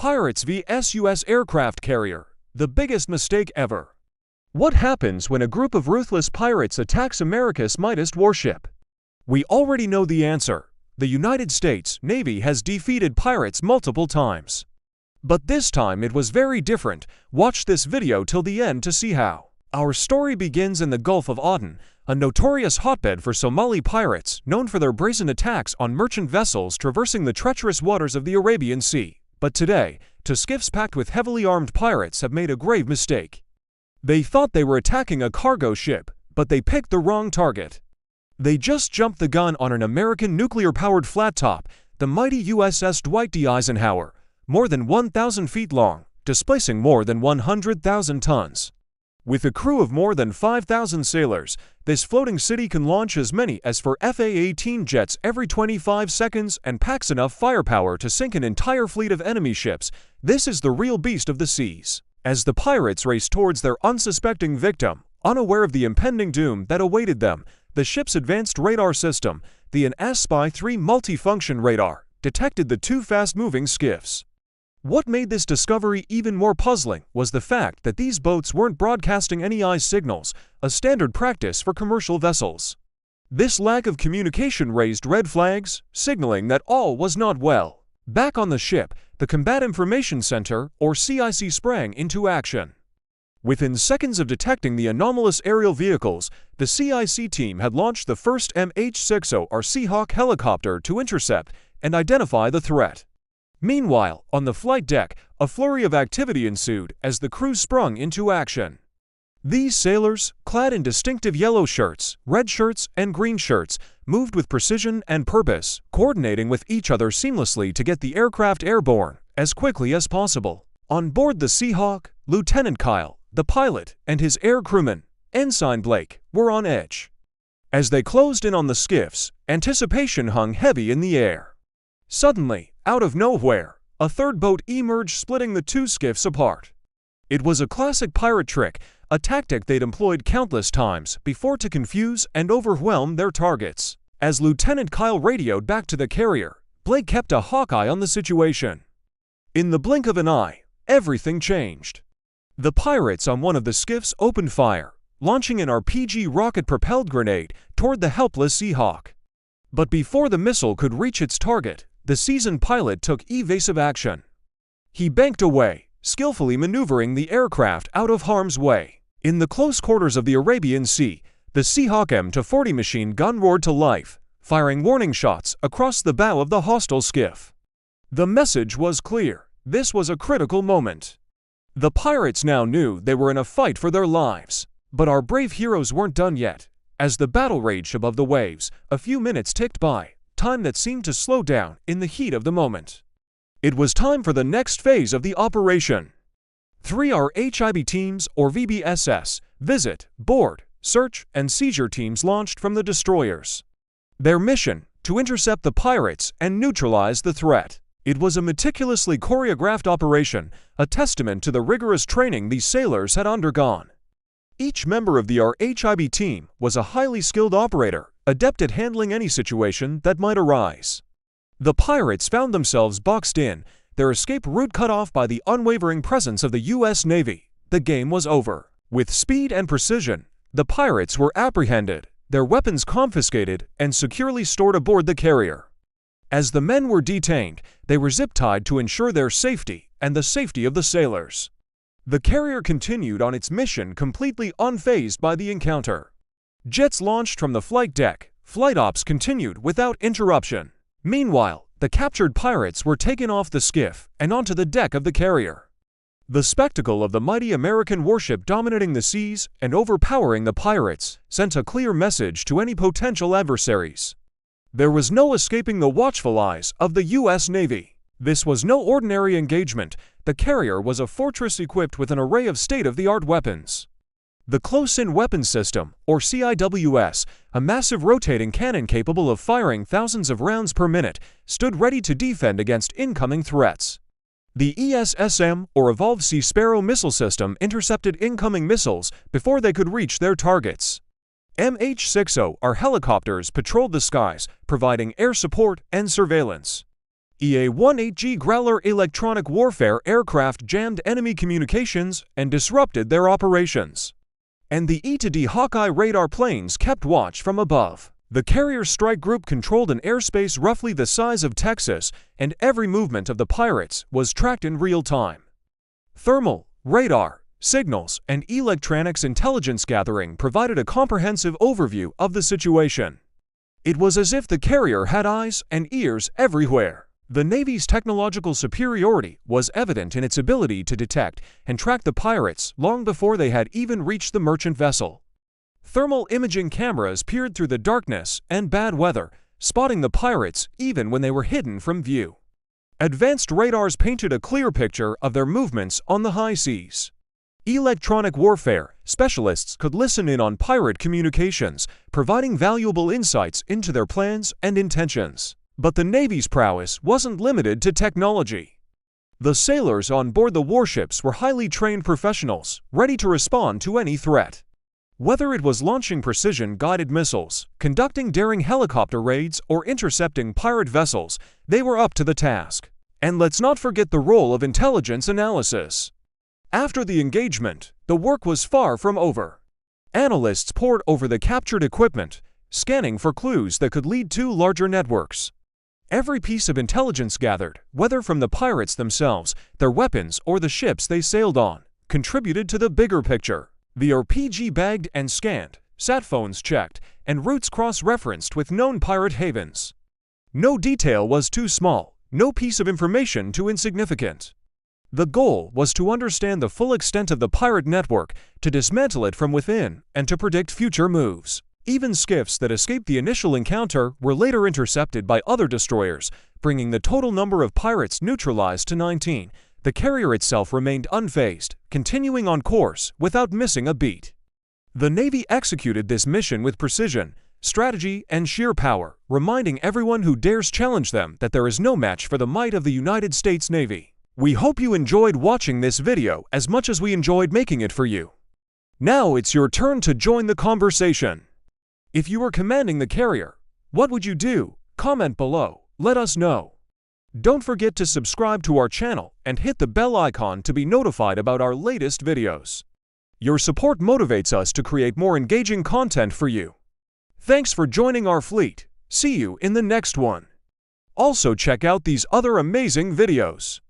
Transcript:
Pirates vs U.S. aircraft carrier, the biggest mistake ever. What happens when a group of ruthless pirates attacks America's mightiest warship? We already know the answer. The United States Navy has defeated pirates multiple times. But this time it was very different. Watch this video till the end to see how. Our story begins in the Gulf of Aden, a notorious hotbed for Somali pirates, known for their brazen attacks on merchant vessels traversing the treacherous waters of the Arabian Sea. But today, two skiffs packed with heavily armed pirates have made a grave mistake. They thought they were attacking a cargo ship, but they picked the wrong target. They just jumped the gun on an American nuclear-powered flat top, the mighty USS Dwight D. Eisenhower, more than 1,000 feet long, displacing more than 100,000 tons. With a crew of more than 5,000 sailors, this floating city can launch as many as 4 F/A-18 jets every 25 seconds and packs enough firepower to sink an entire fleet of enemy ships. This is the real beast of the seas. As the pirates race towards their unsuspecting victim, unaware of the impending doom that awaited them, the ship's advanced radar system, the Spy-3 multifunction radar, detected the two fast-moving skiffs. What made this discovery even more puzzling was the fact that these boats weren't broadcasting any eye signals, a standard practice for commercial vessels. This lack of communication raised red flags, signaling that all was not well. Back on the ship, the Combat Information Center, or CIC, sprang into action. Within seconds of detecting the anomalous aerial vehicles, the CIC team had launched the first MH-60 or Seahawk helicopter to intercept and identify the threat. Meanwhile, on the flight deck, a flurry of activity ensued as the crew sprung into action. These sailors, clad in distinctive yellow shirts, red shirts, and green shirts, moved with precision and purpose, coordinating with each other seamlessly to get the aircraft airborne as quickly as possible. On board the Seahawk, Lieutenant Kyle, the pilot, and his air crewman, Ensign Blake, were on edge. As they closed in on the skiffs, anticipation hung heavy in the air. Suddenly, out of nowhere, a third boat emerged, splitting the two skiffs apart. It was a classic pirate trick, a tactic they'd employed countless times before to confuse and overwhelm their targets. As Lieutenant Kyle radioed back to the carrier, Blake kept a hawk eye on the situation. In the blink of an eye, everything changed. The pirates on one of the skiffs opened fire, launching an RPG rocket-propelled grenade toward the helpless Seahawk. But before the missile could reach its target, the seasoned pilot took evasive action. He banked away, skillfully maneuvering the aircraft out of harm's way. In the close quarters of the Arabian Sea, the Seahawk M240 machine gun roared to life, firing warning shots across the bow of the hostile skiff. The message was clear. This was a critical moment. The pirates now knew they were in a fight for their lives. But our brave heroes weren't done yet. As the battle raged above the waves, a few minutes ticked by, time that seemed to slow down in the heat of the moment. It was time for the next phase of the operation. 3 RHIB teams, or VBSS, visit, board, search, and seizure teams launched from the destroyers. Their mission, to intercept the pirates and neutralize the threat. It was a meticulously choreographed operation, a testament to the rigorous training these sailors had undergone. Each member of the RHIB team was a highly skilled operator, adept at handling any situation that might arise. The pirates found themselves boxed in, their escape route cut off by the unwavering presence of the U.S. Navy. The game was over. With speed and precision, the pirates were apprehended, their weapons confiscated, and securely stored aboard the carrier. As the men were detained, they were zip-tied to ensure their safety and the safety of the sailors. The carrier continued on its mission, completely unfazed by the encounter. Jets launched from the flight deck. Flight ops continued without interruption. Meanwhile, the captured pirates were taken off the skiff and onto the deck of the carrier. The spectacle of the mighty American warship dominating the seas and overpowering the pirates sent a clear message to any potential adversaries. There was no escaping the watchful eyes of the U.S. Navy. This was no ordinary engagement. The carrier was a fortress equipped with an array of state-of-the-art weapons. The Close-In Weapon System, or CIWS, a massive rotating cannon capable of firing thousands of rounds per minute, stood ready to defend against incoming threats. The ESSM, or Evolved Sea Sparrow missile system, intercepted incoming missiles before they could reach their targets. MH-60 helicopters patrolled the skies, providing air support and surveillance. EA-18G Growler electronic warfare aircraft jammed enemy communications and disrupted their operations. And the E-D Hawkeye radar planes kept watch from above. The carrier strike group controlled an airspace roughly the size of Texas, and every movement of the pirates was tracked in real time. Thermal, radar, signals, and electronics intelligence gathering provided a comprehensive overview of the situation. It was as if the carrier had eyes and ears everywhere. The Navy's technological superiority was evident in its ability to detect and track the pirates long before they had even reached the merchant vessel. Thermal imaging cameras peered through the darkness and bad weather, spotting the pirates even when they were hidden from view. Advanced radars painted a clear picture of their movements on the high seas. Electronic warfare specialists could listen in on pirate communications, providing valuable insights into their plans and intentions. But the Navy's prowess wasn't limited to technology. The sailors on board the warships were highly trained professionals, ready to respond to any threat. Whether it was launching precision-guided missiles, conducting daring helicopter raids, or intercepting pirate vessels, they were up to the task. And let's not forget the role of intelligence analysis. After the engagement, the work was far from over. Analysts pored over the captured equipment, scanning for clues that could lead to larger networks. Every piece of intelligence gathered, whether from the pirates themselves, their weapons, or the ships they sailed on, contributed to the bigger picture. The RPG bagged and scanned, sat phones checked, and routes cross-referenced with known pirate havens. No detail was too small, no piece of information too insignificant. The goal was to understand the full extent of the pirate network, to dismantle it from within, and to predict future moves. Even skiffs that escaped the initial encounter were later intercepted by other destroyers, bringing the total number of pirates neutralized to 19. The carrier itself remained unfazed, continuing on course without missing a beat. The Navy executed this mission with precision, strategy, and sheer power, reminding everyone who dares challenge them that there is no match for the might of the United States Navy. We hope you enjoyed watching this video as much as we enjoyed making it for you. Now it's your turn to join the conversation. If you were commanding the carrier, what would you do? Comment below, let us know. Don't forget to subscribe to our channel and hit the bell icon to be notified about our latest videos. Your support motivates us to create more engaging content for you. Thanks for joining our fleet. See you in the next one. Also check out these other amazing videos.